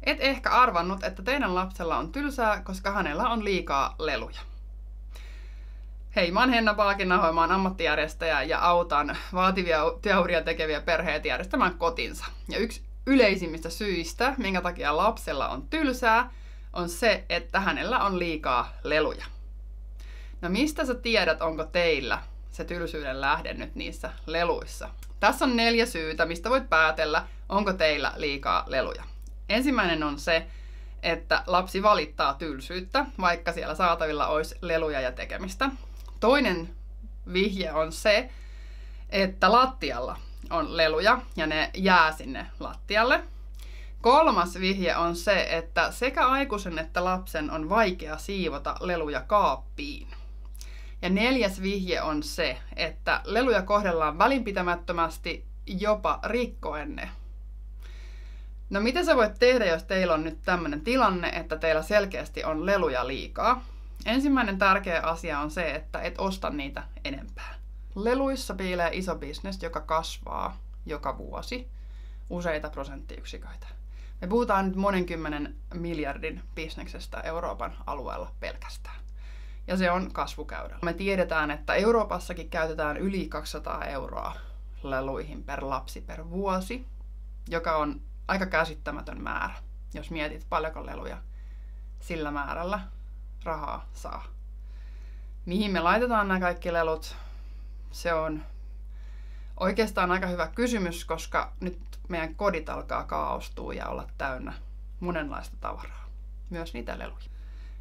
Et ehkä arvannut, että teidän lapsella on tylsää, koska hänellä on liikaa leluja. Hei, mä oon Henna Paakinnaho, mä oon ammattijärjestäjä ja autan vaativia työuria tekeviä perheitä järjestämään kotinsa. Ja yksi yleisimmistä syistä, minkä takia lapsella on tylsää, on se, että hänellä on liikaa leluja. No mistä sä tiedät, onko teillä se tylsyyden lähde nyt niissä leluissa? Tässä on 4 syytä, mistä voit päätellä, onko teillä liikaa leluja. Ensimmäinen on se, että lapsi valittaa tylsyyttä, vaikka siellä saatavilla olisi leluja ja tekemistä. Toinen vihje on se, että lattialla on leluja ja ne jää sinne lattialle. Kolmas vihje on se, että sekä aikuisen että lapsen on vaikea siivota leluja kaappiin. Ja 4. vihje on se, että leluja kohdellaan välinpitämättömästi, jopa rikkoen ne. No mitä sä voit tehdä, jos teillä on nyt tämmöinen tilanne, että teillä selkeästi on leluja liikaa? Ensimmäinen tärkeä asia on se, että et osta niitä enempää. Leluissa piilee iso bisnes, joka kasvaa joka vuosi useita prosenttiyksiköitä. Me puhutaan nyt monen miljardin bisneksestä Euroopan alueella pelkästään. Ja se on kasvukäyrällä. Me tiedetään, että Euroopassakin käytetään yli 200 € leluihin per lapsi per vuosi, joka on aika käsittämätön määrä, jos mietit paljonko leluja sillä määrällä rahaa saa. Mihin me laitetaan nämä kaikki lelut? Se on oikeastaan aika hyvä kysymys, koska nyt meidän kodit alkaa kaaostua ja olla täynnä monenlaista tavaraa. Myös niitä leluja.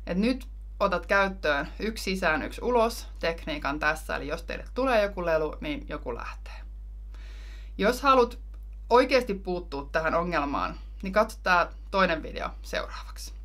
Et nyt otat käyttöön 1 sisään, 1 ulos tekniikan tässä, eli jos teille tulee joku lelu, niin joku lähtee. Jos haluat oikeasti puuttua tähän ongelmaan, niin katso tää toinen video seuraavaksi.